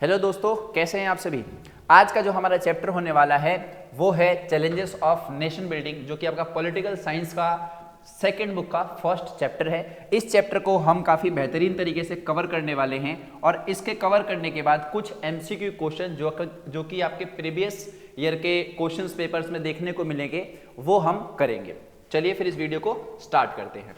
Hello दोस्तों, कैसे हैं आप सभी। आज का जो हमारा चैप्टर होने वाला है वो है चैलेंजेस ऑफ नेशन बिल्डिंग, जो कि आपका पॉलिटिकल साइंस का सेकेंड बुक का फर्स्ट चैप्टर है। इस चैप्टर को हम काफ़ी बेहतरीन तरीके से कवर करने वाले हैं और इसके कवर करने के बाद कुछ एमसीक्यू क्वेश्चन जो कि आपके प्रीवियस ईयर के क्वेश्चंस पेपर्स में देखने को मिलेंगे वो हम करेंगे। चलिए फिर इस वीडियो को स्टार्ट करते हैं।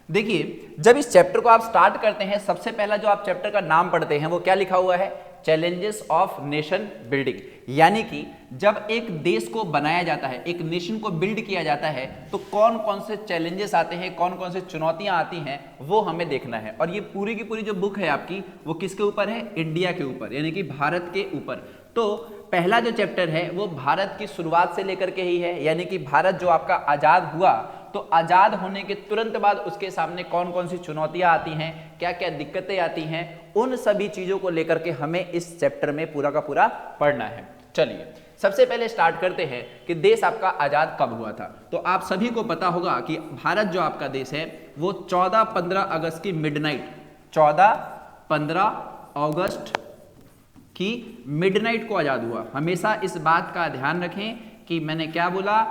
देखिए, जब इस चैप्टर को आप स्टार्ट करते हैं, सबसे पहला जो आप चैप्टर का नाम पढ़ते हैं वो क्या लिखा हुआ है, चैलेंजेस ऑफ नेशन बिल्डिंग। यानी कि जब एक देश को बनाया जाता है, एक नेशन को बिल्ड किया जाता है, तो कौन कौन से चैलेंजेस आते हैं, कौन कौन से चुनौतियां आती हैं, वो हमें देखना है। और ये पूरी की पूरी जो बुक है आपकी, वो किसके ऊपर है, इंडिया के ऊपर, यानी कि भारत के ऊपर। तो पहला जो चैप्टर है वो भारत की शुरुआत से लेकर के ही है, यानी कि भारत जो आपका आजाद हुआ, तो आजाद होने के तुरंत बाद उसके सामने कौन कौन सी चुनौतियां आती हैं, क्या क्या दिक्कतें आती हैं, उन सभी चीजों को लेकर के हमें इस चैप्टर में पूरा का पूरा पढ़ना है। चलिए सबसे पहले स्टार्ट करते हैं कि देश आपका आजाद कब हुआ था। तो आप सभी को पता होगा कि भारत जो आपका देश है वो 14-15 अगस्त की मिडनाइट, 14-15 अगस्त की मिडनाइट को आजाद हुआ। हमेशा इस बात का ध्यान रखें कि मैंने क्या बोला,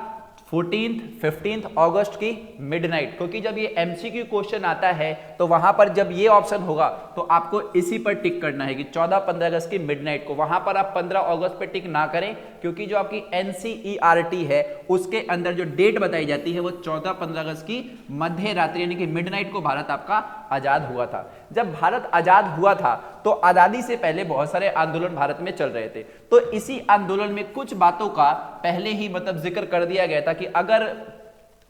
14-15 अगस्त की मिडनाइट, क्योंकि जब ये एमसीक्यू क्वेश्चन आता है तो वहां पर जब ये ऑप्शन होगा तो आपको इसी पर टिक करना है कि 14-15 अगस्त की मिडनाइट को। वहां पर आप 15 अगस्त पर टिक ना करें, क्योंकि जो आपकी एनसीईआरटी है उसके अंदर जो डेट बताई जाती है वो 14-15 अगस्त की मध्य रात्रि यानी कि मिडनाइट को भारत आपका आजाद हुआ था। जब भारत आजाद हुआ था तो आजादी से पहले बहुत सारे आंदोलन भारत में चल रहे थे, तो इसी आंदोलन में कुछ बातों का पहले ही जिक्र कर दिया गया था कि अगर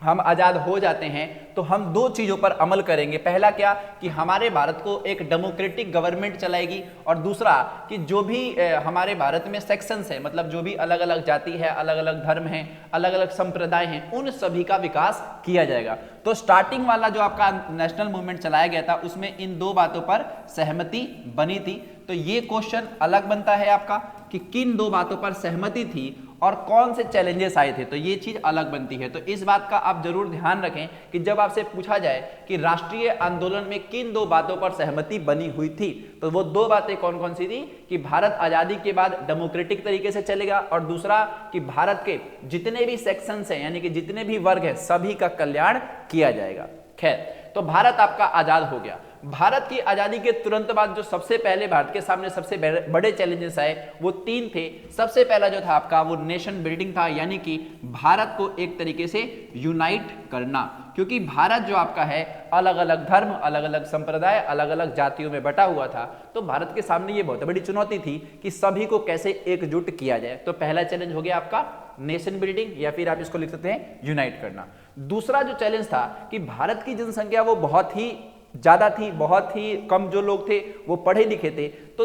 हम आजाद हो जाते हैं तो हम दो चीजों पर अमल करेंगे। पहला क्या कि हमारे भारत को एक डेमोक्रेटिक गवर्नमेंट चलाएगी, और दूसरा कि जो भी हमारे भारत में सेक्शंस है, मतलब जो भी अलग अलग जाति है, अलग अलग धर्म है, अलग अलग संप्रदाय हैं, उन सभी का विकास किया जाएगा। तो स्टार्टिंग वाला जो आपका नेशनल मूवमेंट चलाया गया था उसमें इन दो बातों पर सहमति बनी थी। तो ये क्वेश्चन अलग बनता है आपका कि किन दो बातों पर सहमति थी और कौन से चैलेंजेस आए थे, तो ये चीज अलग बनती है। तो इस बात का आप जरूर ध्यान रखें कि जब आपसे पूछा जाए कि राष्ट्रीय आंदोलन में किन दो बातों पर सहमति बनी हुई थी, तो वो दो बातें कौन कौन सी थी कि भारत आजादी के बाद डेमोक्रेटिक तरीके से चलेगा, और दूसरा कि भारत के जितने भी सेक्शंस हैं यानी कि जितने भी वर्ग हैं सभी का कल्याण किया जाएगा। खैर, तो भारत आपका आजाद हो गया। भारत की आजादी के तुरंत बाद जो सबसे पहले भारत के सामने सबसे बड़े चैलेंजेस आए वो तीन थे। सबसे पहला जो था आपका वो नेशन बिल्डिंग था, यानी कि भारत को एक तरीके से यूनाइट करना, क्योंकि भारत जो आपका है अलग अलग धर्म, अलग अलग संप्रदाय, अलग अलग जातियों में बटा हुआ था। तो भारत के सामने ये बहुत बड़ी चुनौती थी कि सभी को कैसे एकजुट किया जाए। तो पहला चैलेंज हो गया आपका नेशन बिल्डिंग, या फिर आप इसको लिख सकते हैं यूनाइट करना। दूसरा जो चैलेंज था कि भारत की जनसंख्या वो बहुत ही ज्यादा थी, बहुत ही कम जो लोग थे वो पढ़े लिखे थे। तो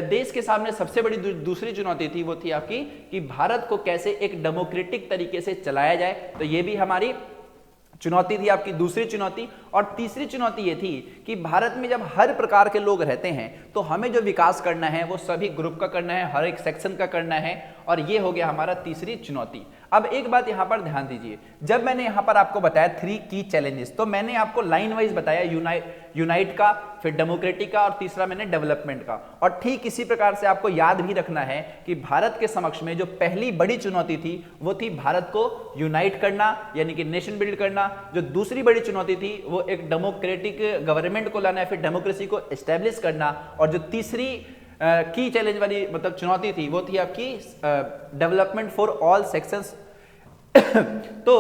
देश के सामने सबसे बड़ी दूसरी चुनौती थी वो थी आपकी कि भारत को कैसे एक डेमोक्रेटिक तरीके से चलाया जाए। तो ये भी हमारी चुनौती थी आपकी दूसरी चुनौती। और तीसरी चुनौती ये थी कि भारत में जब हर प्रकार के लोग रहते हैं तो हमें जो विकास करना है वो सभी ग्रुप का करना है, हर एक सेक्शन का करना है, और ये हो गया हमारा तीसरी चुनौती। अब एक बात यहां पर ध्यान दीजिए, जब मैंने यहां पर आपको बताया 3 की चैलेंजेस, तो मैंने आपको लाइन वाइज बताया यूनाइट का, फिर डेमोक्रेटिक का, और तीसरा मैंने डेवलपमेंट का। और ठीक इसी प्रकार से आपको याद भी रखना है कि भारत के समक्ष में जो पहली बड़ी चुनौती थी वो थी भारत को यूनाइट करना यानी कि नेशन बिल्ड करना। जो दूसरी बड़ी चुनौती थी वो एक डेमोक्रेटिक गवर्नमेंट को लाना है, फिर डेमोक्रेसी को एस्टेब्लिश करना। और जो तीसरी की चैलेंज वाली चुनौती थी वो थी आपकी डेवलपमेंट फॉर ऑल सेक्शंस। तो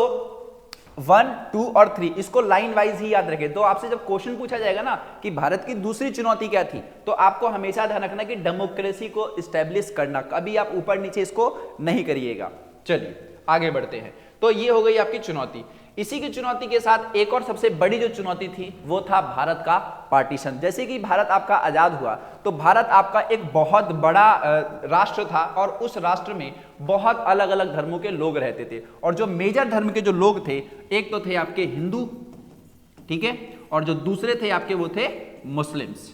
1, 2 और 3 इसको लाइन वाइज ही याद रखें। तो आपसे जब क्वेश्चन पूछा जाएगा ना कि भारत की दूसरी चुनौती क्या थी, तो आपको हमेशा ध्यान रखना कि डेमोक्रेसी को एस्टेब्लिश करना, कभी आप ऊपर नीचे इसको नहीं करिएगा। चलिए आगे बढ़ते हैं। तो ये हो गई आपकी चुनौती। इसी की चुनौती के साथ एक और सबसे बड़ी जो चुनौती थी वो था भारत का पार्टीशन। जैसे कि भारत आपका आजाद हुआ तो भारत आपका एक बहुत बड़ा राष्ट्र था, और उस राष्ट्र में बहुत अलग अलग धर्मों के लोग रहते थे। और जो मेजर धर्म के जो लोग थे, एक तो थे आपके हिंदू, ठीक है, और जो दूसरे थे आपके वो थे मुस्लिम्स।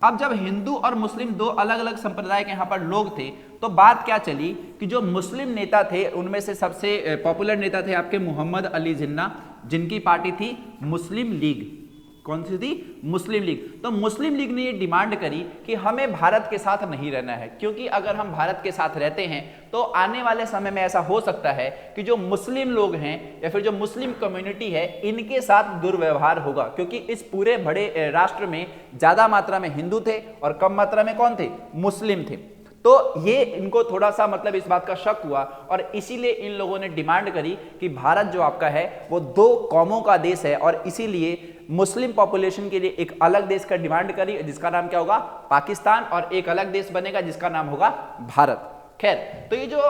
अब जब हिंदू और मुस्लिम दो अलग अलग संप्रदाय के यहाँ पर लोग थे, तो बात क्या चली कि जो मुस्लिम नेता थे उनमें से सबसे पॉपुलर नेता थे आपके मोहम्मद अली जिन्ना, जिनकी पार्टी थी मुस्लिम लीग। कौन सी थी? मुस्लिम लीग। तो मुस्लिम लीग ने ये डिमांड करी कि हमें भारत के साथ नहीं रहना है, क्योंकि अगर हम भारत के साथ रहते हैं तो आने वाले समय में ऐसा हो सकता है कि जो मुस्लिम लोग हैं या फिर जो मुस्लिम कम्युनिटी है इनके साथ दुर्व्यवहार होगा, क्योंकि इस पूरे बड़े राष्ट्र में ज्यादा मात्रा में हिंदू थे और कम मात्रा में कौन थे? मुस्लिम थे। तो ये इनको थोड़ा सा मतलब इस बात का शक हुआ और इसीलिए इन लोगों ने डिमांड करी कि भारत जो आपका है वो 2 कौमों का देश है और इसीलिए मुस्लिम पॉपुलेशन के लिए एक अलग देश का डिमांड करी जिसका नाम क्या होगा? पाकिस्तान, और एक अलग देश बनेगा जिसका नाम होगा भारत। खैर, तो ये जो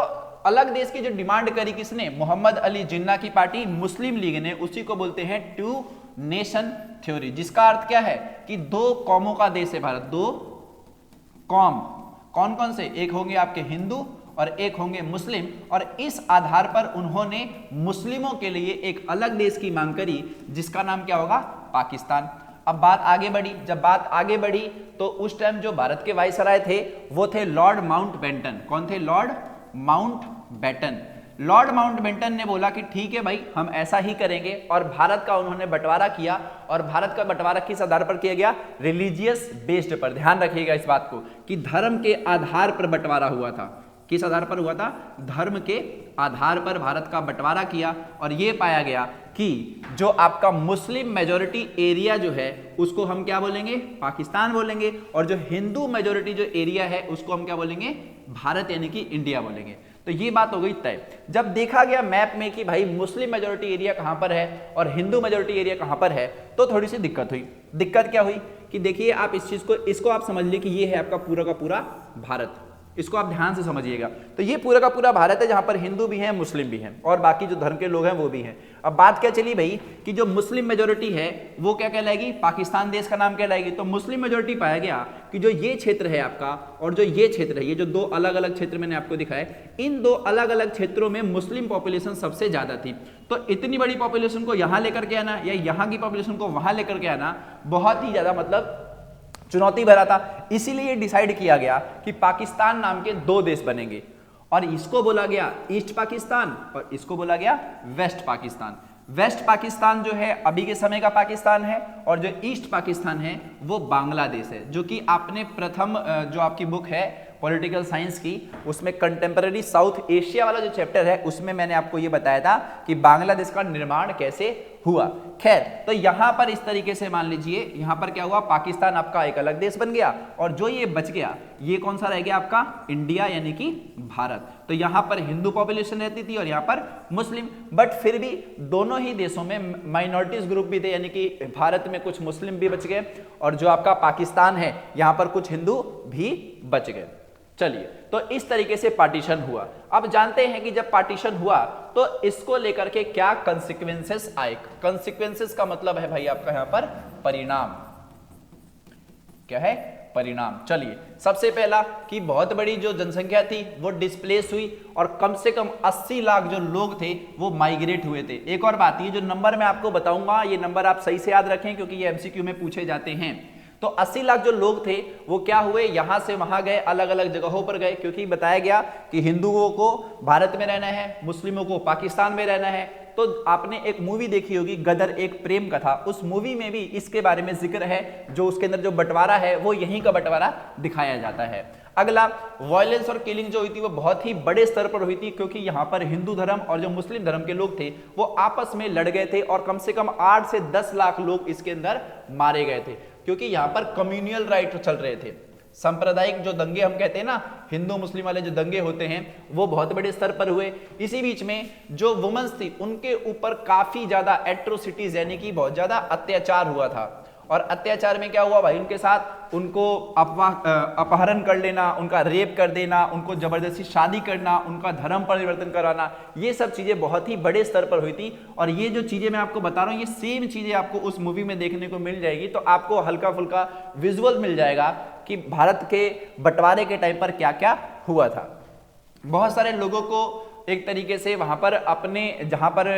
अलग देश की जो डिमांड करी किसने? मोहम्मद अली जिन्ना की पार्टी मुस्लिम लीग ने, उसी को बोलते हैं 2 नेशन थ्योरी, जिसका अर्थ क्या है कि 2 कौमों का देश है भारत। 2 कौम, कौन कौन से? एक होंगे आपके हिंदू और एक होंगे मुस्लिम, और इस आधार पर उन्होंने मुस्लिमों के लिए एक अलग देश की मांग करी जिसका नाम क्या होगा? पाकिस्तान। अब बात आगे बढ़ी, जब बात आगे बढ़ी तो उस टाइम जो भारत के वाइसराय थे वो थे लॉर्ड माउंटबेटन। कौन थे? Lord Mountbatten. लॉर्ड माउंटबेटन ने बोला कि ठीक है भाई, हम ऐसा ही करेंगे, और भारत का उन्होंने बंटवारा किया। और भारत का बंटवारा किस आधार पर किया गया? रिलीजियस बेस्ड पर। ध्यान रखिएगा इस बात को कि धर्म के आधार पर बंटवारा हुआ था। किस आधार पर हुआ था? धर्म के आधार पर भारत का बंटवारा किया और यह पाया गया कि जो आपका मुस्लिम मेजॉरिटी एरिया जो है उसको हम क्या बोलेंगे? पाकिस्तान बोलेंगे, और जो हिंदू मेजॉरिटी जो एरिया है उसको हम क्या बोलेंगे? भारत यानी कि इंडिया बोलेंगे। तो ये बात हो गई तय। जब देखा गया मैप में कि भाई मुस्लिम मेजॉरिटी एरिया कहां पर है और हिंदू मेजॉरिटी एरिया कहां पर है, तो थोड़ी सी दिक्कत हुई। दिक्कत क्या हुई कि देखिए आप इस चीज को, इसको आप समझ लीजिए कि ये है आपका पूरा का पूरा भारत। इसको आप ध्यान से समझिएगा। तो ये पूरा का पूरा भारत है जहां पर हिंदू भी हैं, मुस्लिम भी हैं, और बाकी जो धर्म के लोग हैं वो भी हैं। अब बात क्या चली भाई कि जो मुस्लिम मेजॉरिटी है वो क्या कहलाएगी? पाकिस्तान देश का नाम कहलाएगी। तो मुस्लिम मेजॉरिटी पाया गया कि जो ये क्षेत्र है आपका और जो ये क्षेत्र है, ये जो 2 अलग अलग क्षेत्र मैंने आपको दिखाए, इन 2 अलग अलग क्षेत्रों में मुस्लिम पॉपुलेशन सबसे ज्यादा थी। तो इतनी बड़ी पॉपुलेशन को यहां लेकर के आना या यहां की पॉपुलेशन को वहां लेकर के आना बहुत ही ज्यादा मतलब चुनौती भरा था। इसीलिए डिसाइड किया गया कि पाकिस्तान नाम के 2 देश बनेंगे, और इसको बोला गया ईस्ट पाकिस्तान और इसको बोला गया वेस्ट पाकिस्तान। वेस्ट पाकिस्तान जो है अभी के समय का पाकिस्तान है, और जो ईस्ट पाकिस्तान है वो बांग्लादेश है, जो कि आपने प्रथम जो आपकी बुक है पॉलिटिकल साइंस की, उसमें कंटेम्पररी साउथ एशिया वाला जो चैप्टर है उसमें मैंने आपको ये बताया था कि बांग्लादेश का निर्माण कैसे हुआ। खैर, तो यहां पर इस तरीके से मान लीजिए, यहां पर क्या हुआ? पाकिस्तान आपका एक अलग देश बन गया, और जो ये बच गया ये कौन सा रह गया आपका? इंडिया यानी कि भारत। तो यहां पर हिंदू पॉपुलेशन रहती थी और यहां पर मुस्लिम, बट फिर भी दोनों ही देशों में माइनॉरिटीज ग्रुप भी थे, यानी कि भारत में कुछ मुस्लिम भी बच गए और जो आपका पाकिस्तान है यहां पर कुछ हिंदू भी बच गए। चलिए, तो इस तरीके से पार्टीशन हुआ। अब जानते हैं कि जब पार्टीशन हुआ तो इसको लेकर के क्या कंसिक्वेंसेस आए। कंसिक्वेंसेस का मतलब है भाई आपका यहां पर परिणाम। क्या है? परिणाम। चलिए, सबसे पहला कि बहुत बड़ी जो जनसंख्या थी वो डिस्प्लेस हुई और कम से कम 80 लाख जो लोग थे वो माइग्रेट हुए थे। एक और बात, ये जो नंबर मैं आपको बताऊंगा ये नंबर आप सही से याद रखें क्योंकि ये एमसीक्यू में पूछे जाते हैं। तो 80 लाख जो लोग थे वो क्या हुए? यहां से वहां गए, अलग अलग जगहों पर गए, क्योंकि बताया गया कि हिंदुओं को भारत में रहना है, मुस्लिमों को पाकिस्तान में रहना है। तो आपने एक मूवी देखी होगी गदर, एक प्रेम कथा, उस मूवी में भी इसके बारे में जिक्र है। जो उसके अंदर जो बंटवारा है वो यहीं का बंटवारा दिखाया जाता है। अगला, वायलेंस और किलिंग जो हुई थी वो बहुत ही बड़े स्तर पर हुई थी, क्योंकि यहाँ पर हिंदू धर्म और जो मुस्लिम धर्म के लोग थे वो आपस में लड़ गए थे और कम से कम 8 से 10 लाख लोग इसके अंदर मारे गए थे, क्योंकि यहाँ पर कम्युनियल राइट चल रहे थे। सांप्रदायिक जो दंगे हम कहते हैं ना, हिंदू मुस्लिम वाले जो दंगे होते हैं वो बहुत बड़े स्तर पर हुए। इसी बीच में जो वुमेन्स थी उनके ऊपर काफी ज्यादा एट्रोसिटीज यानी कि बहुत ज्यादा अत्याचार हुआ था। और अत्याचार में क्या हुआ भाई? उनके साथ उनको अपहरण कर लेना, उनका रेप कर देना, उनको जबरदस्ती शादी करना, उनका धर्म परिवर्तन कराना, ये सब चीजें बहुत ही बड़े स्तर पर हुई थी। और ये जो चीजें मैं आपको बता रहा हूँ ये सेम चीजें आपको उस मूवी में देखने को मिल जाएगी। तो आपको हल्का फुल्का विजुअल मिल जाएगा कि भारत के बंटवारे के टाइम पर क्या क्या हुआ था। बहुत सारे लोगों को एक तरीके से वहां पर अपने जहां पर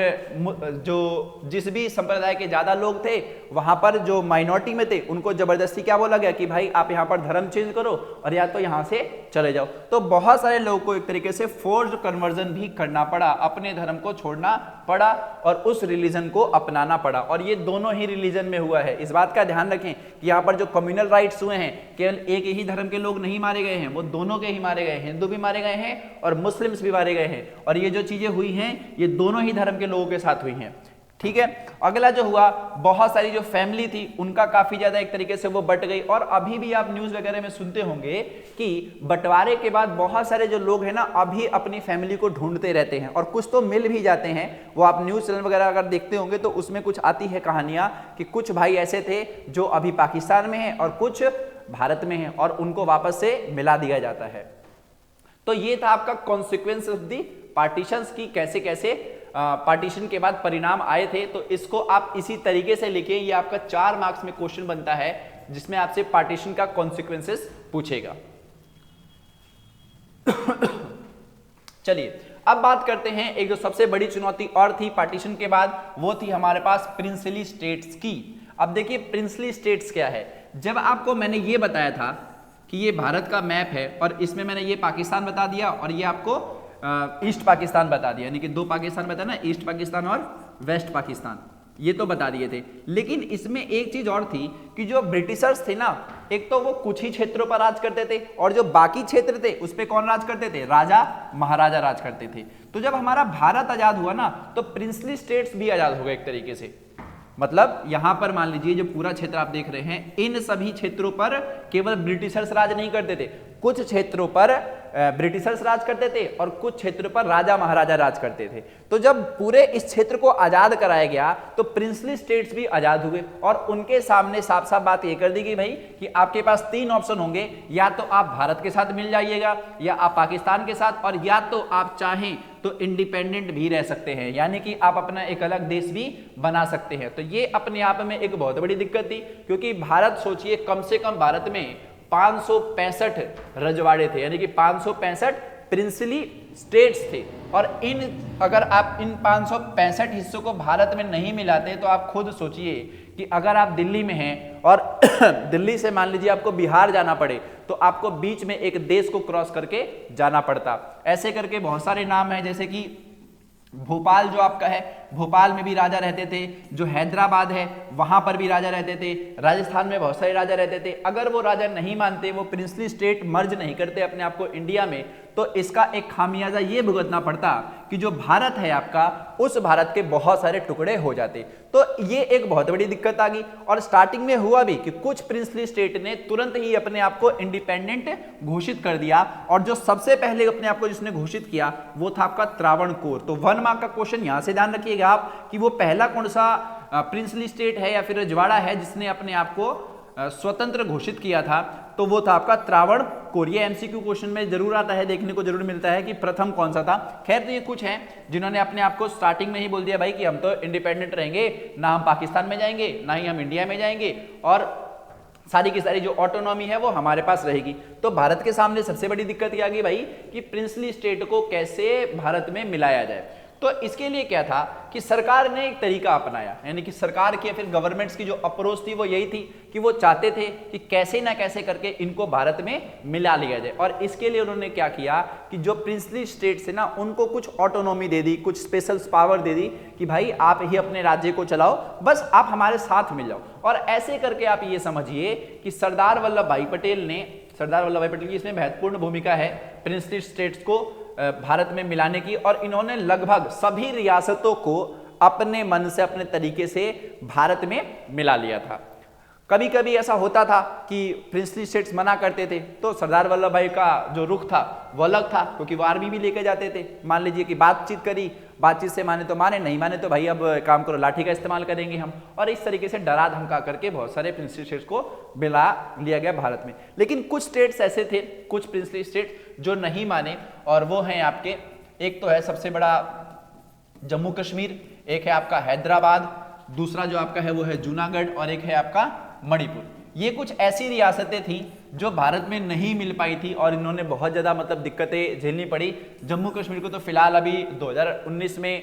जो जिस भी संप्रदाय के ज्यादा लोग थे वहां पर जो माइनॉरिटी में थे उनको जबरदस्ती क्या बोला गया कि भाई आप यहां पर धर्म चेंज करो और या तो यहां से चले जाओ। तो बहुत सारे लोगों को एक तरीके से फोर्स्ड कन्वर्जन भी करना पड़ा, अपने धर्म को छोड़ना पड़ा और उस रिलीजन को अपनाना पड़ा, और ये दोनों ही रिलीजन में हुआ है। इस बात का ध्यान रखें कि यहाँ पर जो कम्युनल राइट्स हुए हैं, केवल एक ही धर्म के लोग नहीं मारे गए हैं, वो दोनों के ही मारे गए, हिंदू भी मारे गए हैं और मुस्लिम्स भी मारे गए हैं, और ये जो चीजें हुई हैं ये दोनों ही धर्म के लोगों के साथ हुई हैं। ठीक है, अगला जो हुआ, बहुत सारी जो फैमिली थी उनका काफी ज्यादा एक तरीके से वो बट गई, और अभी भी आप न्यूज वगैरह में सुनते होंगे कि बंटवारे के बाद बहुत सारे जो लोग हैं ना अभी अपनी फैमिली को ढूंढते रहते हैं, और कुछ तो मिल भी जाते हैं। वो आप न्यूज चैनल वगैरह अगर देखते होंगे तो उसमें कुछ आती है कहानियां कि कुछ भाई ऐसे थे जो अभी पाकिस्तान में हैं और कुछ भारत में हैं, और उनको वापस से मिला दिया जाता है। तो ये था आपका कॉन्सिक्वेंस ऑफ दी पार्टीशंस की, कैसे कैसे पार्टीशन के बाद परिणाम आए थे। तो इसको आप इसी तरीके से लिखिए, ये आपका 4 मार्क्स में क्वेश्चन बनता है जिसमें आपसे पार्टीशन का कॉन्सिक्वेंसेस पूछेगा। चलिए अब बात करते हैं एक जो सबसे बड़ी चुनौती और थी पार्टीशन के बाद, वो थी हमारे पास प्रिंसली स्टेट्स की। अब देखिए प्रिंसली स्टेट्स क्या है। जब आपको मैंने ये बताया था कि ये भारत का मैप है और इसमें मैंने ये पाकिस्तान बता दिया और ये आपको ईस्ट पाकिस्तान बता दिया, यानी कि 2 पाकिस्तान बताया ना, ईस्ट पाकिस्तान और वेस्ट पाकिस्तान, ये तो बता दिए थे। लेकिन इसमें एक चीज और थी कि जो ब्रिटिशर्स थे ना, एक तो वो कुछ ही क्षेत्रों पर राज करते थे और जो बाकी क्षेत्र थे उस पे कौन राज करते थे, राजा महाराजा राज करते थे। तो जब हमारा भारत आजाद हुआ ना तो प्रिंसली स्टेट्स भी आजाद हो गए एक तरीके से। मतलब यहां पर मान लीजिए जो पूरा क्षेत्र आप देख रहे हैं, इन सभी क्षेत्रों पर केवल ब्रिटिशर्स राज नहीं करते थे, कुछ क्षेत्रों पर ब्रिटिशर्स राज करते थे और कुछ क्षेत्रों पर राजा महाराजा राज करते थे। तो जब पूरे इस क्षेत्र को आजाद कराया गया तो प्रिंसली स्टेट्स भी आजाद हुए और उनके सामने साफ साफ बात यह कर दी कि भाई कि आपके पास 3 ऑप्शन होंगे, या तो आप भारत के साथ मिल जाइएगा, या आप पाकिस्तान के साथ, और या तो आप चाहें तो इंडिपेंडेंट भी रह सकते हैं, यानी कि आप अपना एक अलग देश भी बना सकते हैं। तो ये अपने आप में एक बहुत बड़ी दिक्कत थी, क्योंकि भारत सोचिए कम से कम भारत में 565 रजवाड़े थे, यानी कि 565 प्रिंसली स्टेट्स थे। और अगर आप इन 565 हिस्सों को भारत में नहीं मिलाते तो आप खुद सोचिए कि अगर आप दिल्ली में हैं और दिल्ली से मान लीजिए आपको बिहार जाना पड़े तो आपको बीच में एक देश को क्रॉस करके जाना पड़ता। ऐसे करके बहुत सारे नाम हैं, जैसे कि भोपाल जो आपका है, भोपाल में भी राजा रहते थे, जो हैदराबाद है वहां पर भी राजा रहते थे, राजस्थान में बहुत सारे राजा रहते थे। अगर वो राजा नहीं मानते, वो प्रिंसली स्टेट मर्ज नहीं करते अपने आप को इंडिया में, तो इसका एक खामियाजा ये भुगतना पड़ता कि जो भारत है आपका, उस भारत के बहुत सारे टुकड़े हो जाते। तो ये एक बहुत बड़ी दिक्कत आ गई। और स्टार्टिंग में हुआ भी कि कुछ प्रिंसली स्टेट ने तुरंत ही अपने आप को इंडिपेंडेंट घोषित कर दिया, और जो सबसे पहले अपने आप को जिसने घोषित किया वो था आपका त्रावणकोर। तो 1 मार्क का क्वेश्चन यहां से ध्यान रखिएगा आप कि वो पहला कौन सा प्रिंसली स्टेट है या फिर रजवाड़ा है जिसने अपने आप को स्वतंत्र घोषित किया था, तो वो था आपका त्रावणकोर। ये एमसीक्यू क्वेश्चन में जरूर आता है, देखने को जरूर मिलता है कि प्रथम कौन सा था। खैर, तो ये कुछ हैं जिन्होंने अपने आप को स्टार्टिंग में ही बोल दिया भाई कि हम तो इंडिपेंडेंट रहेंगे, ना हम पाकिस्तान में जाएंगे ना ही हम इंडिया में जाएंगे, और सारी की सारी जो ऑटोनॉमी है वो हमारे पास रहेगी। तो भारत के सामने सबसे बड़ी दिक्कत ये आ गई भाई कि प्रिंसली स्टेट को कैसे भारत में मिलाया जाए। तो इसके लिए क्या था कि सरकार ने एक तरीका अपनाया, यानी कि सरकार की या फिर गवर्नमेंट्स की जो अप्रोच थी वो यही थी कि वो चाहते थे कि कैसे ना कैसे करके इनको भारत में मिला लिया जाए। और इसके लिए उन्होंने क्या किया कि जो प्रिंसली स्टेट्स है ना, उनको कुछ ऑटोनॉमी दे दी, कुछ स्पेशल पावर दे दी कि भाई आप ही अपने राज्य को चलाओ, बस आप हमारे साथ मिल जाओ। और ऐसे करके आप ये समझिए कि सरदार वल्लभ भाई पटेल की इसमें महत्वपूर्ण भूमिका है प्रिंसली स्टेट्स को भारत में मिलाने की, और इन्होंने लगभग सभी रियासतों को अपने मन से अपने तरीके से भारत में मिला लिया था। कभी कभी ऐसा होता था कि प्रिंसली स्टेट्स मना करते थे, तो सरदार वल्लभ भाई का जो रुख था वो अलग था, क्योंकि वो आर्मी भी लेके जाते थे। मान लीजिए कि बातचीत करी, बातचीत से माने तो माने, नहीं माने तो भाई अब काम करो, लाठी का इस्तेमाल करेंगे हम। और इस तरीके से डरा धमका करके बहुत सारे प्रिंसली स्टेट्स को मिला लिया गया भारत में। लेकिन कुछ स्टेट्स ऐसे थे, कुछ प्रिंसली स्टेट जो नहीं माने, और वो हैं आपके, एक तो है सबसे बड़ा जम्मू कश्मीर, एक है आपका हैदराबाद, दूसरा जो आपका है वो है जूनागढ़, और एक है आपका मणिपुर। ये कुछ ऐसी रियासतें थी जो भारत में नहीं मिल पाई थी और इन्होंने बहुत ज़्यादा मतलब दिक्कतें झेलनी पड़ी। जम्मू कश्मीर को तो फिलहाल अभी 2019 में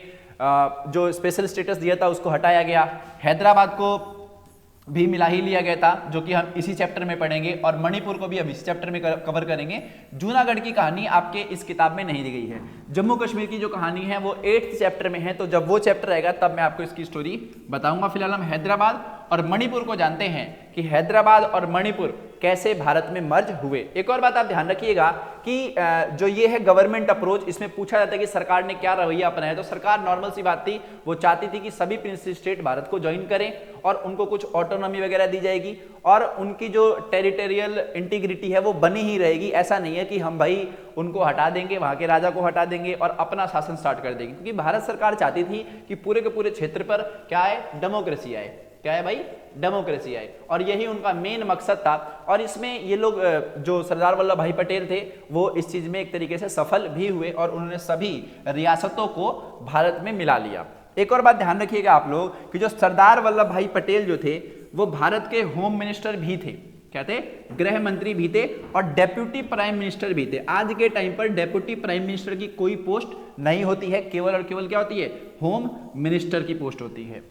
जो स्पेशल स्टेटस दिया था उसको हटाया गया। हैदराबाद को भी मिला ही लिया गया था, जो कि हम इसी चैप्टर में पढ़ेंगे, और मणिपुर को भी हम इस चैप्टर में कवर करेंगे। जूनागढ़ की कहानी आपके इस किताब में नहीं दी गई है। जम्मू कश्मीर की जो कहानी है वो 8th चैप्टर में है, तो जब वो चैप्टर आएगा तब मैं आपको इसकी स्टोरी बताऊंगा। फिलहाल हम हैदराबाद और मणिपुर को जानते हैं कि हैदराबाद और मणिपुर कैसे भारत में मर्ज हुए। एक और बात आप ध्यान रखिएगा कि जो ये है गवर्नमेंट अप्रोच, इसमें पूछा जाता है कि सरकार ने क्या रवैया अपनाया। तो सरकार नॉर्मल सी बात थी, वो चाहती थी कि सभी प्रिंस स्टेट भारत को ज्वाइन करें और उनको कुछ ऑटोनॉमी वगैरह दी जाएगी और उनकी जो टेरिटोरियल इंटीग्रिटी है वो बनी ही रहेगी। ऐसा नहीं है कि हम भाई उनको हटा देंगे, वहां के राजा को हटा देंगे और अपना शासन स्टार्ट कर देंगे, क्योंकि भारत सरकार चाहती थी कि पूरे के पूरे क्षेत्र पर क्या है, डेमोक्रेसी आए। क्या है भाई, डेमोक्रेसी आए, और यही उनका मेन मकसद था। और इसमें ये लोग जो सरदार वल्लभ भाई पटेल थे वो इस चीज में एक तरीके से सफल भी हुए और उन्होंने सभी रियासतों को भारत में मिला लिया। एक और बात ध्यान रखिएगा आप लोग कि जो सरदार वल्लभ भाई पटेल जो थे वो भारत के होम मिनिस्टर भी थे। क्या थे, गृह मंत्री भी थे और डेप्यूटी प्राइम मिनिस्टर भी थे। आज के टाइम पर डेप्यूटी प्राइम मिनिस्टर की कोई पोस्ट नहीं होती है, केवल और केवल क्या होती है, होम मिनिस्टर की पोस्ट होती है।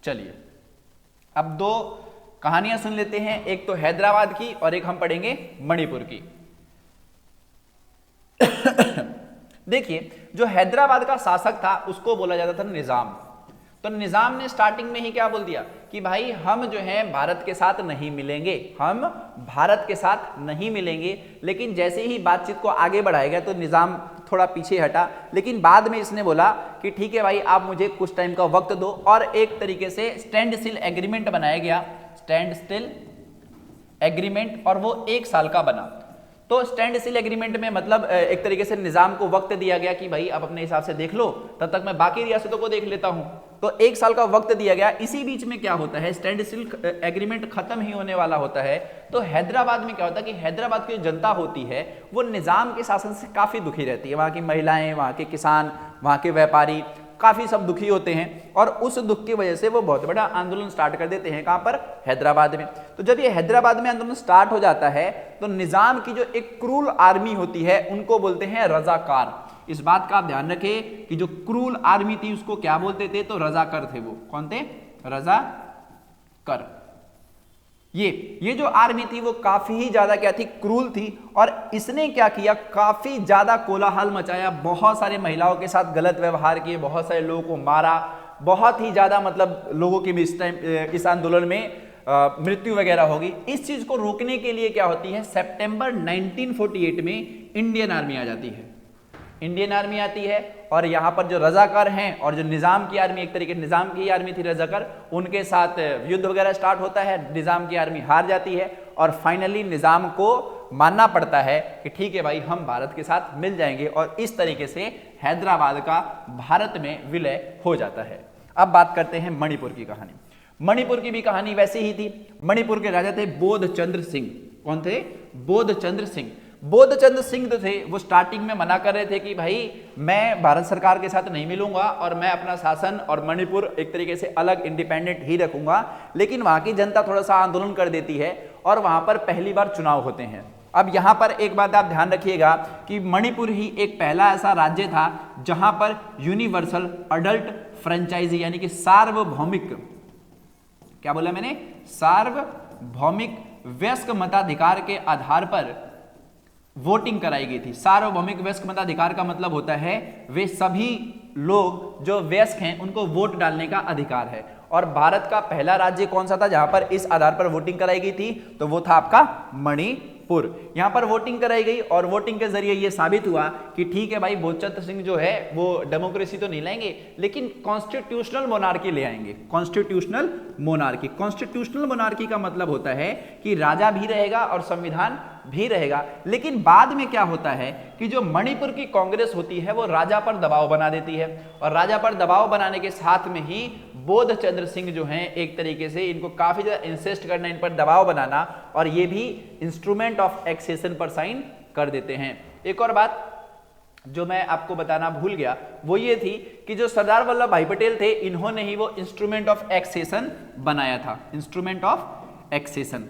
चलिए अब दो कहानियां सुन लेते हैं, एक तो हैदराबाद की और एक हम पढ़ेंगे मणिपुर की। देखिए जो हैदराबाद का शासक था उसको बोला जाता था निजाम। तो निजाम ने स्टार्टिंग में ही क्या बोल दिया कि भाई हम जो है भारत के साथ नहीं मिलेंगे, हम भारत के साथ नहीं मिलेंगे। लेकिन जैसे ही बातचीत को आगे बढ़ाया गया तो निजाम थोड़ा पीछे हटा, लेकिन बाद में इसने बोला कि ठीक है भाई आप मुझे कुछ टाइम का वक्त दो, और एक तरीके से स्टैंड स्टिल एग्रीमेंट बनाया गया, स्टैंड स्टिल एग्रीमेंट, और वो 1 साल का बना। तो स्टैंड स्टिल एग्रीमेंट में मतलब एक तरीके से निजाम को वक्त दिया गया कि भाई आप अपने हिसाब से देख लो, तब तक मैं बाकी रियासतों को देख लेता हूं। तो 1 साल का वक्त दिया गया। इसी बीच में क्या होता है, स्टैंड स्टिल एग्रीमेंट खत्म ही होने वाला होता है। तो हैदराबाद में क्या होता है कि हैदराबाद की जो जनता होती है वो निजाम के शासन से काफी दुखी रहती है। वहां की महिलाएं, वहां के किसान, वहां के व्यापारी काफी सब दुखी होते हैं, और उस दुख की वजह से वो बहुत बड़ा आंदोलन स्टार्ट कर देते हैं। कहां पर, हैदराबाद में। तो जब ये हैदराबाद में आंदोलन स्टार्ट हो जाता है तो निजाम की जो एक क्रूल आर्मी होती है उनको बोलते हैं रजाकार। इस बात का आप ध्यान रखें कि जो क्रूल आर्मी थी उसको क्या बोलते थे, तो रजाकर थे। वो कौन थे, रजाकर। ये जो आर्मी थी वो काफी ही ज्यादा क्या थी, क्रूल थी। और इसने क्या किया, काफी ज्यादा कोलाहल मचाया, बहुत सारे महिलाओं के साथ गलत व्यवहार किए, बहुत सारे लोगों को मारा, बहुत ही ज्यादा मतलब लोगों की भी इस टाइम इस आंदोलन में मृत्यु वगैरह होगी। इस चीज को रोकने के लिए क्या होती है, सितंबर 1948 में इंडियन आर्मी आ जाती है। इंडियन आर्मी आती है और यहां पर जो रजाकार हैं और जो निजाम की आर्मी, एक तरीके निजाम की आर्मी थी रजाकार, उनके साथ युद्ध वगैरह स्टार्ट होता है। निजाम की आर्मी हार जाती है और फाइनली निजाम को मानना पड़ता है कि ठीक है भाई हम भारत के साथ मिल जाएंगे, और इस तरीके से हैदराबाद का भारत में विलय हो जाता है। अब बात करते हैं मणिपुर की कहानी। मणिपुर की भी कहानी वैसी ही थी। मणिपुर के राजा थे बोधचंद्र सिंह। कौन थे, बोधचंद्र सिंह। बोधचंद्र सिंह जो थे वो स्टार्टिंग में मना कर रहे थे कि भाई मैं भारत सरकार के साथ नहीं मिलूंगा और मैं अपना शासन और मणिपुर एक तरीके से अलग इंडिपेंडेंट ही रखूंगा। लेकिन वहां की जनता थोड़ा सा आंदोलन कर देती है और वहां पर पहली बार चुनाव होते हैं। अब यहां पर एक बात आप ध्यान रखिएगा कि मणिपुर ही एक पहला ऐसा राज्य था जहां पर यूनिवर्सल अडल्ट फ्रेंचाइजी यानी कि सार्वभौमिक, क्या बोला मैंने, सार्वभौमिक वयस्क मताधिकार के आधार पर वोटिंग कराई गई थी। सार्वभौमिक वयस्क मताधिकार का मतलब होता है वे सभी लोग जो वयस्क हैं उनको वोट डालने का अधिकार है। और भारत का पहला राज्य कौन सा था जहां पर इस आधार पर वोटिंग कराई गई थी, तो वो था आपका मणिपुर। यहां पर वोटिंग कराई गई और वोटिंग के जरिए ये साबित हुआ कि ठीक है भाई बोधचंद्र सिंह जो है वो डेमोक्रेसी तो नहीं लाएंगे लेकिन कॉन्स्टिट्यूशनल मोनार्की ले आएंगे। कॉन्स्टिट्यूशनल मोनार्की, कॉन्स्टिट्यूशनल मोनार्की का मतलब होता है कि राजा भी रहेगा और संविधान भी रहेगा। लेकिन बाद में क्या होता है कि जो मणिपुर की कांग्रेस होती है वो राजा पर दबाव बना देती है, और राजा पर दबाव बनाने के साथ में ही बोधचंद्र सिंह जो हैं एक तरीके से इनको काफी ज्यादा इंसिस्ट करना, इन पर दबाव बनाना, और ये भी इंस्ट्रूमेंट ऑफ एक्सेशन पर साइन कर देते हैं। एक और बात जो मैं आपको बताना भूल गया वो ये थी कि जो सरदार वल्लभ भाई पटेल थे इन्होंने ही वो इंस्ट्रूमेंट ऑफ एक्सेशन बनाया था। इंस्ट्रूमेंट ऑफ एक्सेशन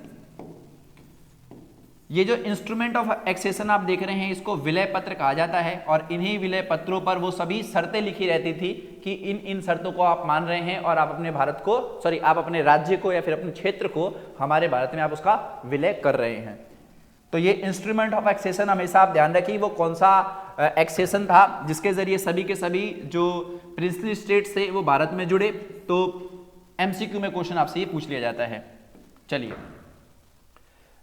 ये जो इंस्ट्रूमेंट ऑफ एक्सेशन आप देख रहे हैं इसको विलय पत्र कहा जाता है और इन्हीं विलय पत्रों पर वो सभी शर्तें लिखी रहती थी कि इन शर्तों को आप मान रहे हैं और आप अपने भारत को आप अपने राज्य को या फिर अपने क्षेत्र को हमारे भारत में आप उसका विलय कर रहे हैं। तो ये इंस्ट्रूमेंट ऑफ एक्सेशन हमेशा आप ध्यान रखिए वो कौन सा एक्सेशन था जिसके जरिए सभी के सभी जो प्रिंसली स्टेट्स थे वो भारत में जुड़े। तो एमसीक्यू में क्वेश्चन आपसे ये पूछ लिया जाता है। चलिए,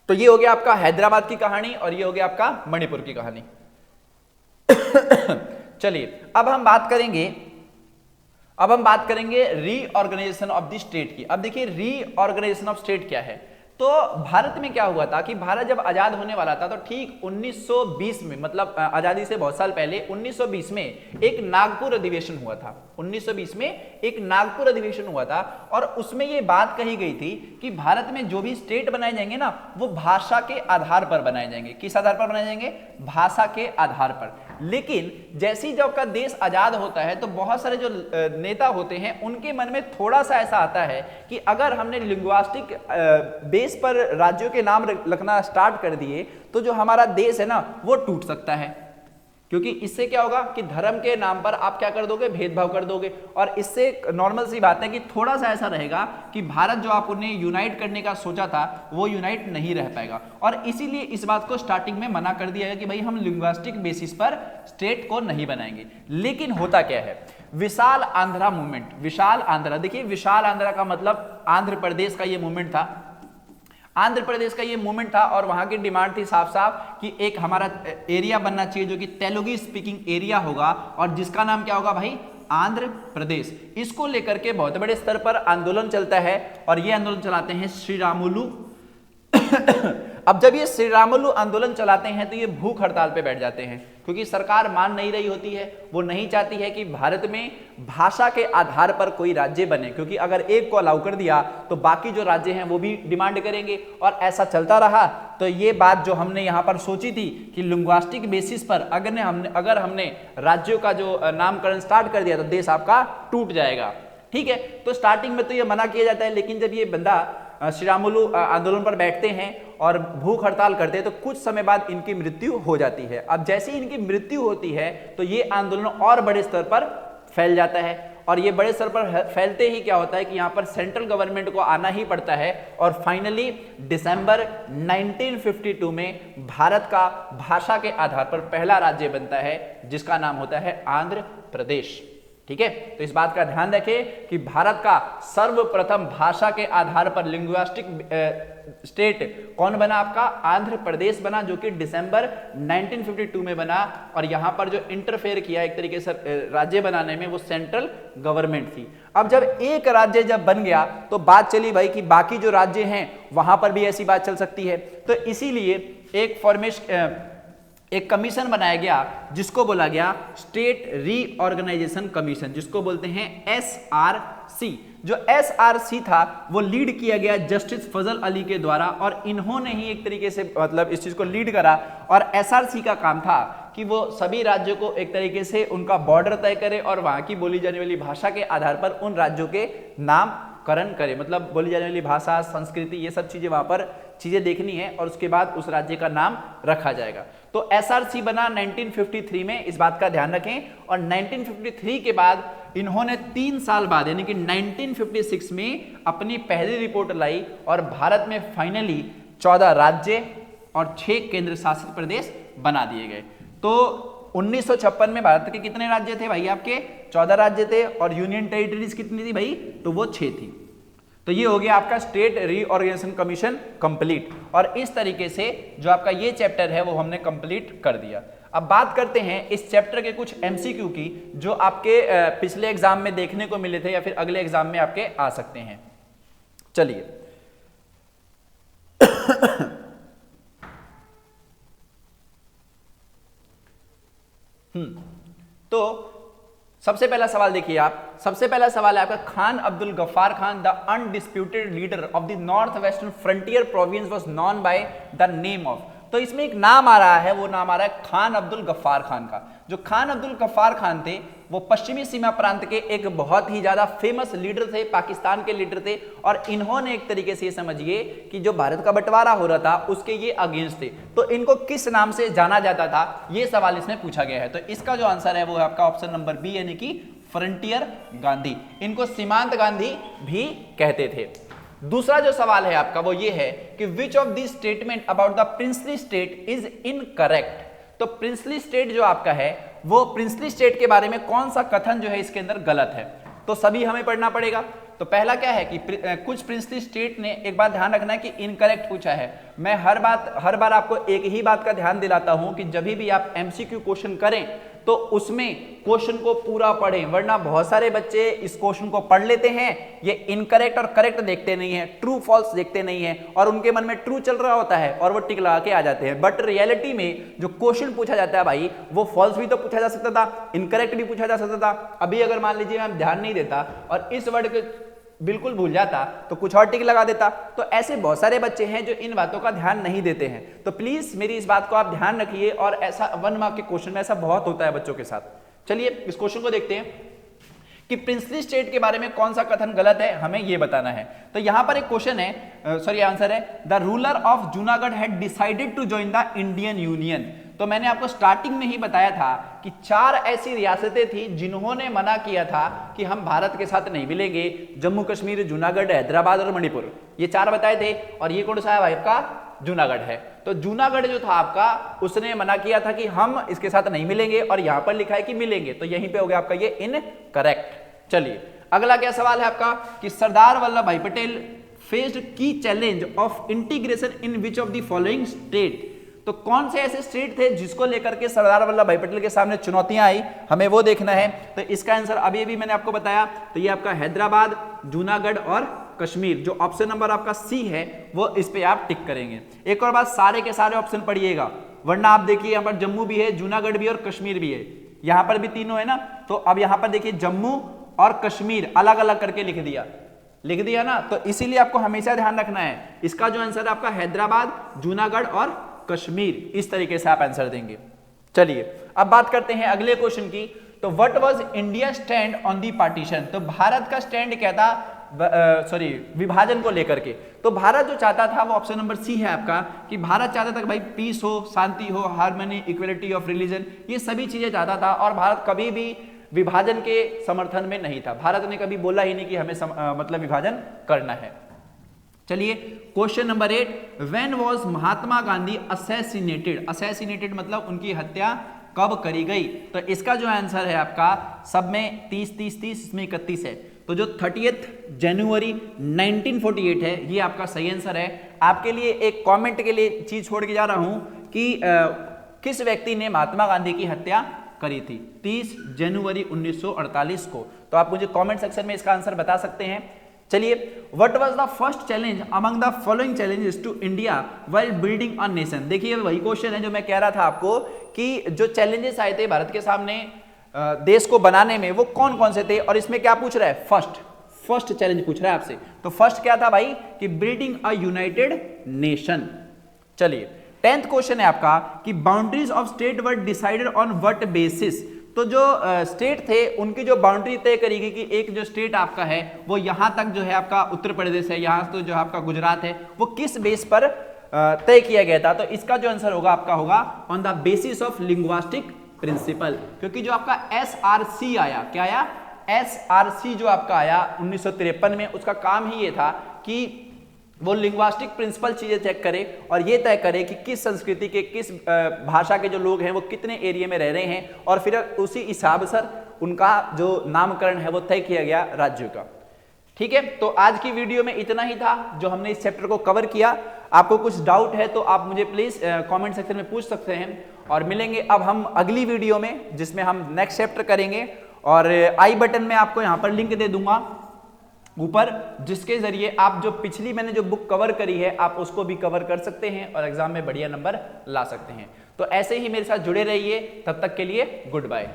तो ये हो गया आपका हैदराबाद की कहानी और ये हो गया आपका मणिपुर की कहानी। चलिए, अब हम बात करेंगे रीऑर्गेनाइजेशन ऑफ द स्टेट की। अब देखिए रीऑर्गेनाइजेशन ऑफ स्टेट क्या है। तो भारत में क्या हुआ था कि भारत जब आजाद होने वाला था तो ठीक 1920 में, मतलब आजादी से बहुत साल पहले 1920 में एक नागपुर अधिवेशन हुआ था। 1920 में एक नागपुर अधिवेशन हुआ था और उसमें यह बात कही गई थी कि भारत में जो भी स्टेट बनाए जाएंगे ना वो भाषा के आधार पर बनाए जाएंगे। किस आधार पर बनाए जाएंगे? भाषा के आधार पर। लेकिन जैसे ही जब का देश आजाद होता है तो बहुत सारे जो नेता होते हैं उनके मन में थोड़ा सा ऐसा आता है कि अगर हमने लिंग्विस्टिक बेस पर राज्यों के नाम लिखना स्टार्ट कर दिए तो जो हमारा देश है ना वो टूट सकता है, क्योंकि इससे क्या होगा कि धर्म के नाम पर आप क्या कर दोगे? भेदभाव कर दोगे। और इससे नॉर्मल सी बात है कि थोड़ा सा ऐसा रहेगा कि भारत जो आपने यूनाइट करने का सोचा था वो यूनाइट नहीं रह पाएगा। और इसीलिए इस बात को स्टार्टिंग में मना कर दिया है कि भाई हम लिंग्विस्टिक बेसिस पर स्टेट को नहीं बनाएंगे। लेकिन होता क्या है, विशाल आंध्रा मूवमेंट, विशाल आंध्रा, देखिए विशाल आंध्रा का मतलब आंध्र प्रदेश का ये मूवमेंट था। आंध्र प्रदेश का ये मूवमेंट था और वहां की डिमांड थी साफ साफ कि एक हमारा एरिया बनना चाहिए जो कि तेलुगु स्पीकिंग एरिया होगा और जिसका नाम क्या होगा भाई? आंध्र प्रदेश। इसको लेकर के बहुत बड़े स्तर पर आंदोलन चलता है और ये आंदोलन चलाते हैं श्रीरामुलु। अब जब ये श्रीरामुलु आंदोलन चलाते हैं तो ये भूख हड़ताल पे बैठ जाते हैं क्योंकि सरकार मान नहीं रही होती है। वो नहीं चाहती है कि भारत में भाषा के आधार पर कोई राज्य बने, क्योंकि अगर एक को अलाउ कर दिया तो बाकी जो राज्य हैं वो भी डिमांड करेंगे और ऐसा चलता रहा। तो ये बात जो हमने यहाँ पर सोची थी कि लिंग्विस्टिक बेसिस पर अगर हमने राज्यों का जो नामकरण स्टार्ट कर दिया तो देश आपका टूट जाएगा। ठीक है, तो स्टार्टिंग में तो ये मना किया जाता है, लेकिन जब ये बंदा श्रीरामुलु आंदोलन पर बैठते हैं और भूख हड़ताल करते हैं तो कुछ समय बाद इनकी मृत्यु हो जाती है। अब जैसे ही इनकी मृत्यु होती है तो ये आंदोलन और बड़े स्तर पर फैल जाता है और ये बड़े स्तर पर फैलते ही क्या होता है कि यहाँ पर सेंट्रल गवर्नमेंट को आना ही पड़ता है और फाइनली दिसंबर 1952 में भारत का भाषा के आधार पर पहला राज्य बनता है जिसका नाम होता है आंध्र प्रदेश। ठीक है, तो इस बात का ध्यान रखें कि भारत का सर्वप्रथम भाषा के आधार पर लिंग्विस्टिक स्टेट कौन बना? आपका आंध्र प्रदेश बना, जो कि दिसंबर 1952 में बना। और यहां पर जो इंटरफेयर किया एक तरीके से राज्य बनाने में वो सेंट्रल गवर्नमेंट थी। अब जब एक राज्य जब बन गया तो बात चली भाई कि बाकी जो राज्य हैं वहां पर भी ऐसी बात चल सकती है। तो इसीलिए एक कमीशन बनाया गया जिसको बोला गया स्टेट रीऑर्गेनाइजेशन कमीशन, जिसको बोलते हैं SRC। जो SRC था वो लीड किया गया जस्टिस फजल अली के द्वारा और इन्होंने ही एक तरीके से इस चीज को लीड करा। और SRC का काम था कि वो सभी राज्यों को एक तरीके से उनका बॉर्डर तय करे और वहां की बोली जाने वाली भाषा के आधार पर उन राज्यों के नामकरण करे, मतलब बोली जाने वाली भाषा, संस्कृति, ये सब चीजें वहां पर चीजें देखनी है और उसके बाद उस राज्य का नाम रखा जाएगा। तो SRC बना 1953 में, इस बात का ध्यान रखें। और 1953 के बाद इन्होंने 3 साल बाद यानी कि 1956 में अपनी पहली रिपोर्ट लाई और भारत में फाइनली 14 राज्य और 6 केंद्र शासित प्रदेश बना दिए गए। तो 1956 में भारत के कितने राज्य थे भाई? आपके 14 राज्य थे और यूनियन टेरिटरीज कितनी थी भाई? तो वो 6 थी। तो ये हो गया आपका स्टेट रीऑर्गेनाइजेशन कमीशन कंप्लीट। और इस तरीके से जो आपका ये चैप्टर है वो हमने कंप्लीट कर दिया। अब बात करते हैं इस चैप्टर के कुछ एमसीक्यू की जो आपके पिछले एग्जाम में देखने को मिले थे या फिर अगले एग्जाम में आपके आ सकते हैं। चलिए तो सबसे पहला सवाल देखिए आप, सबसे पहला सवाल है आपका, Khan Abdul Ghaffar Khan the undisputed leader of the North Western Frontier Province was known by the name of. तो इसमें एक नाम आ रहा है, वो नाम आ रहा है खान अब्दुल गफ्फार खान का। जो खान अब्दुल गफ्फार खान थे वो पश्चिमी सीमा प्रांत के एक बहुत ही ज्यादा फेमस लीडर थे, पाकिस्तान के लीडर थे, और इन्होंने एक तरीके से समझिए कि जो भारत का बंटवारा हो रहा था उसके ये अगेंस्ट थे। तो इनको किस नाम से जाना जाता था, ये सवाल इसमें पूछा गया है। तो इसका जो आंसर है वो है आपका ऑप्शन नंबर बी, यानी कि फ्रंटियर गांधी। इनको सीमांत गांधी भी कहते थे। दूसरा जो सवाल है आपका वो ये है कि which of this statement about the princely state is incorrect. तो प्रिंसली स्टेट जो आपका है वो प्रिंसली स्टेट के बारे में कौन सा कथन जो है इसके अंदर गलत है, तो सभी हमें पढ़ना पड़ेगा। तो पहला क्या है कि कुछ प्रिंसली स्टेट ने, एक बात ध्यान रखना है कि इनकरेक्ट पूछा है। मैं हर बार आपको एक ही बात का ध्यान दिलाता हूं कि जब भी आप एमसीक्यू क्वेश्चन करें तो उसमें क्वेश्चन को पूरा पढ़ें, वरना बहुत सारे बच्चे इस क्वेश्चन को पढ़ लेते हैं, ये इनकरेक्ट और करेक्ट देखते नहीं है, ट्रू फॉल्स देखते नहीं है, और उनके मन में ट्रू चल रहा होता है और वो टिक लगा के आ जाते हैं। बट रियलिटी में जो क्वेश्चन पूछा जाता है भाई, वो फॉल्स भी तो पूछा जा सकता था, इनकरेक्ट भी पूछा जा सकता था। अभी अगर मान लीजिए मैं ध्यान नहीं देता और इस वर्ड के बिल्कुल भूल जाता तो कुछ और टिक लगा देता। तो ऐसे बहुत सारे बच्चे हैं जो इन बातों का ध्यान नहीं देते हैं। तो प्लीज मेरी इस बात को आप ध्यान रखिए, और ऐसा 1 मार्क के क्वेश्चन में ऐसा बहुत होता है बच्चों के साथ। चलिए इस क्वेश्चन को देखते हैं कि प्रिंसली स्टेट के बारे में कौन सा कथन गलत है, हमें यह बताना है। तो यहां पर एक क्वेश्चन है, आंसर है the ruler of Junagadh had decided to join the Indian union. तो मैंने आपको स्टार्टिंग में ही बताया था कि 4 ऐसी रियासतें थी जिन्होंने मना किया था कि हम भारत के साथ नहीं मिलेंगे, जम्मू कश्मीर, जूनागढ़, हैदराबाद और मणिपुर, ये 4 बताए थे। और ये कौन सा है भाई आपका, जूनागढ़ है। तो जूनागढ़ जो था आपका, उसने मना किया था कि हम इसके साथ नहीं मिलेंगे, और यहां पर लिखा है कि मिलेंगे, तो यहीं पे हो गया आपका ये इनकरेक्ट। चलिए अगला क्या सवाल है आपका कि सरदार वल्लभ भाई पटेल फेस्ड की challenge of integration in which of the following state. तो कौन से ऐसे स्टेट थे जिसको लेकर के सरदार वल्लभ भाई पटेल के सामने चुनौतियां आई, हमें वो देखना है। तो इसका आंसर अभी भी मैंने आपको बताया, तो ये आपका हैदराबाद, जूनागढ़ और कश्मीर, जो ऑप्शन नंबर आपका सी है वो इस पे आप टिक करेंगे। एक और बात, सारे के सारे ऑप्शन पढ़िएगा, वरना आप देखिए यहाँ पर जम्मू भी है, जूनागढ़ भी और कश्मीर भी है, यहाँ पर भी तीनों है ना। तो अब यहाँ पर देखिए जम्मू और कश्मीर अलग अलग करके लिख दिया ना, तो इसीलिए आपको हमेशा ध्यान रखना है, इसका जो आंसर है आपका हैदराबाद, जूनागढ़ और कश्मीर, इस तरीके से आप आंसर देंगे। चलिए अब बात करते हैं अगले क्वेश्चन की। तो what was India stand on the partition. तो भारत का स्टैंड क्या था, विभाजन को लेकर के। तो भारत जो चाहता था वो ऑप्शन नंबर सी है आपका, कि भारत चाहता था कि भाई पीस हो, शांति हो, हार्मनी, इक्वलिटी ऑफ रिलीजन, ये सभी चीजें चाहता था, और भारत कभी भी विभाजन के समर्थन में नहीं था। भारत ने कभी बोला ही नहीं कि हमें मतलब विभाजन करना है। चलिए question number 8, when was Mahatma Gandhi assassinated मतलब उनकी हत्या कब करी गई। तो इसका जो आंसर है आपका, सब में 30 इसमें 31 है, तो जो 30 जनवरी 1948 है ये आपका सही आंसर है। आपके लिए एक कमेंट के लिए चीज छोड़ के जा रहा हूं कि किस व्यक्ति ने महात्मा गांधी की हत्या करी थी 30 जनवरी 1948 को। तो आप मुझे कमेंट सेक्शन में इसका आंसर बता सकते हैं। चलिए, what was the first challenge among the following challenges to India while building a nation. देखिए वही क्वेश्चन है जो मैं कह रहा था आपको कि जो चैलेंजेस आए थे भारत के सामने देश को बनाने में, वो कौन कौन से थे, और इसमें क्या पूछ रहा है, फर्स्ट चैलेंज पूछ रहा है आपसे। तो फर्स्ट क्या था भाई, कि बिल्डिंग अ यूनाइटेड नेशन। चलिए 10th क्वेश्चन है आपका कि boundaries of state were decided on what basis. तो जो स्टेट थे उनकी जो बाउंड्री तय करेगी कि एक जो स्टेट आपका है वो यहां तक जो है आपका उत्तर प्रदेश है, यहां तो जो आपका गुजरात है, वो किस बेस पर तय किया गया था। तो इसका जो आंसर होगा आपका होगा on the basis of linguistic principle, क्योंकि जो आपका SRC आया, क्या आया, SRC जो आपका आया 1953 में, उसका काम ही ये था कि वो लिंग्विस्टिक प्रिंसिपल चीजें चेक करे और ये तय करे कि किस संस्कृति के, किस भाषा के जो लोग हैं वो कितने एरिया में रह रहे हैं, और फिर उसी हिसाब से उनका जो नामकरण है वो तय किया गया राज्यों का। ठीक है, तो आज की वीडियो में इतना ही था जो हमने इस चैप्टर को कवर किया। आपको कुछ डाउट है तो आप मुझे प्लीज कमेंट सेक्शन में पूछ सकते हैं, और मिलेंगे अब हम अगली वीडियो में जिसमें हम नेक्स्ट चैप्टर करेंगे। और आई बटन में आपको यहाँ पर लिंक दे दूंगा ऊपर, जिसके जरिए आप जो पिछली मैंने जो बुक कवर करी है आप उसको भी कवर कर सकते हैं और एग्जाम में बढ़िया नंबर ला सकते हैं। तो ऐसे ही मेरे साथ जुड़े रहिए, तब तक के लिए गुड बाय।